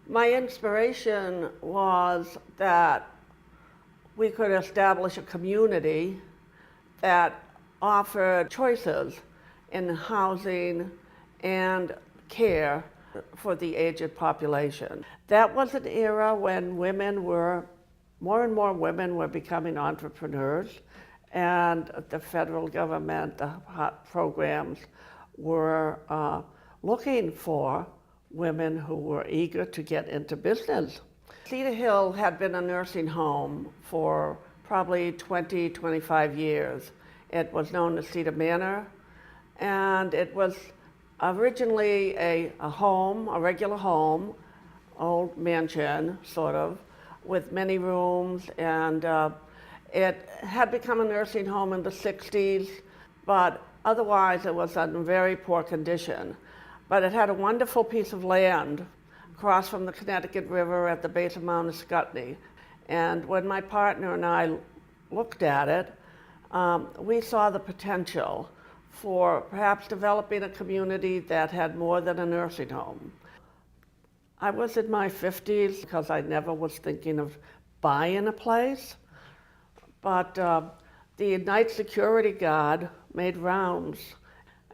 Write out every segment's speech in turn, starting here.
My inspiration was that we could establish a community that offered choices in housing and care for the aged population. That was an era when more and more women were becoming entrepreneurs, and the federal government, the HOT programs, were looking for women who were eager to get into business. Cedar Hill had been a nursing home for probably 20, 25 years. It was known as Cedar Manor, and it was originally a home, a regular home, old mansion, sort of, with many rooms, and it had become a nursing home in the 60s, but otherwise it was in very poor condition. But it had a wonderful piece of land across from the Connecticut River at the base of Mount Escutney. And when my partner and I looked at it, we saw the potential for perhaps developing a community that had more than a nursing home. I was in my 50s because I never was thinking of buying a place, but the night security guard made rounds,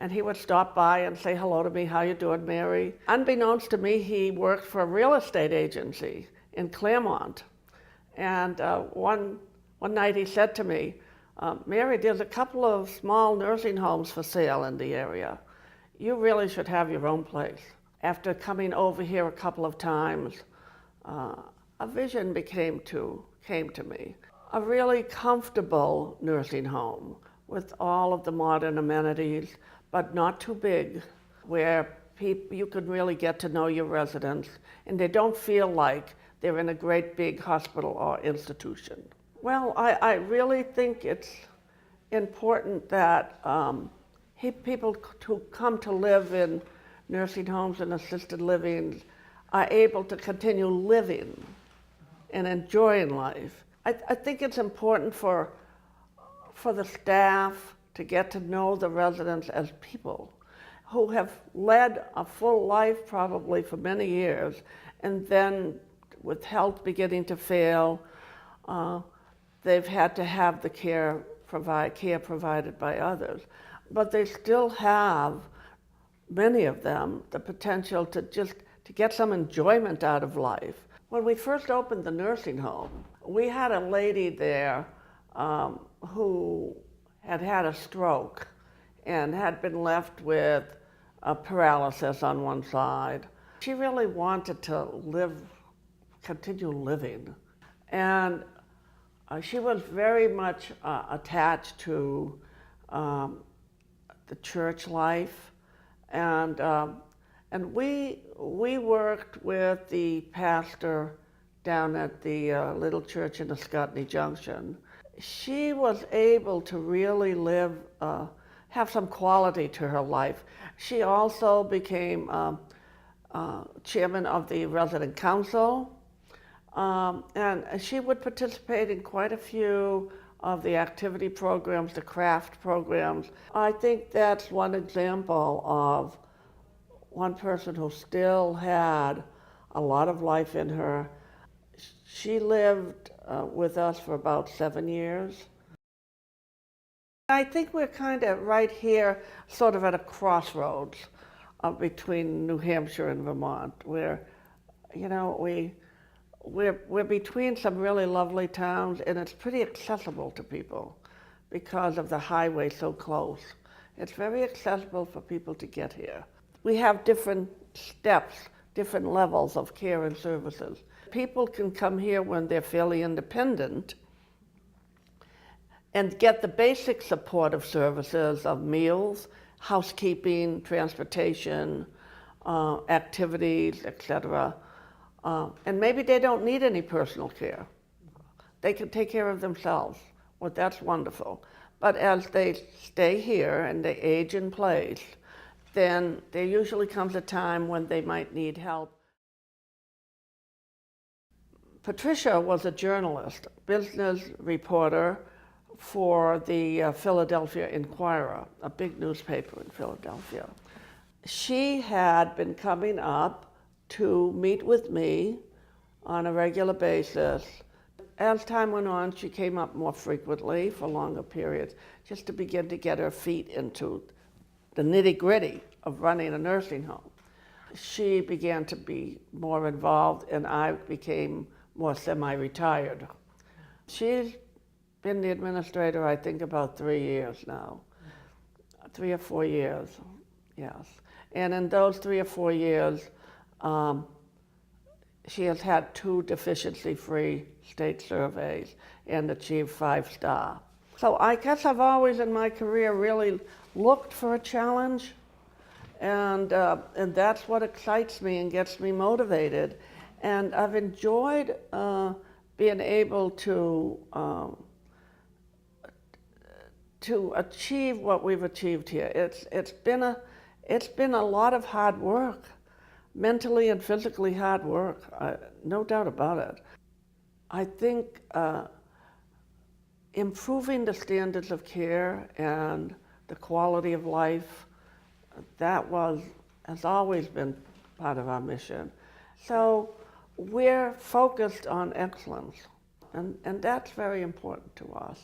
and he would stop by and say hello to me. "How you doing, Mary?" Unbeknownst to me, he worked for a real estate agency in Claremont. And one night he said to me, "Mary, there's a couple of small nursing homes for sale in the area. You really should have your own place." After coming over here a couple of times, a vision came to me. A really comfortable nursing home with all of the modern amenities, but not too big, where you can really get to know your residents and they don't feel like they're in a great big hospital or institution. Well, I really think it's important that people who come to live in nursing homes and assisted living are able to continue living and enjoying life. I think it's important for the staff to get to know the residents as people who have led a full life probably for many years, and then with health beginning to fail, they've had to have the care provided by others. But they still have, many of them, the potential to get some enjoyment out of life. When we first opened the nursing home, we had a lady there who had a stroke and had been left with a paralysis on one side. She really wanted to continue living. And she was very much attached to the church life. And we worked with the pastor down at the little church in Escutney Junction. She was able to really have some quality to her life. She also became chairman of the resident council, and she would participate in quite a few of the activity programs, the craft programs. I think that's one example of one person who still had a lot of life in her. She lived with us for about 7 years. I think we're kind of right here, sort of at a crossroads between New Hampshire and Vermont, where, we're between some really lovely towns, and it's pretty accessible to people because of the highway so close. It's very accessible for people to get here. We have different steps, different levels of care and services. People can come here when they're fairly independent and get the basic supportive services of meals, housekeeping, transportation, activities, etc. And maybe they don't need any personal care. They can take care of themselves. Well, that's wonderful. But as they stay here and they age in place, then there usually comes a time when they might need help. Patricia was a journalist, business reporter for the Philadelphia Inquirer, a big newspaper in Philadelphia. She had been coming up to meet with me on a regular basis. As time went on, she came up more frequently for longer periods, just to begin to get her feet into the nitty-gritty of running a nursing home. She began to be more involved, and I became more semi-retired. She's been the administrator, I think, about 3 years now. 3 or 4 years, yes. And in those 3 or 4 years, she has had 2 deficiency-free state surveys and achieved 5-star. So I guess I've always in my career really looked for a challenge, and that's what excites me and gets me motivated. And I've enjoyed being able to achieve what we've achieved here. It's been a lot of hard work, mentally and physically hard work, no doubt about it. I think improving the standards of care and the quality of life, has always been part of our mission. So we're focused on excellence, and that's very important to us.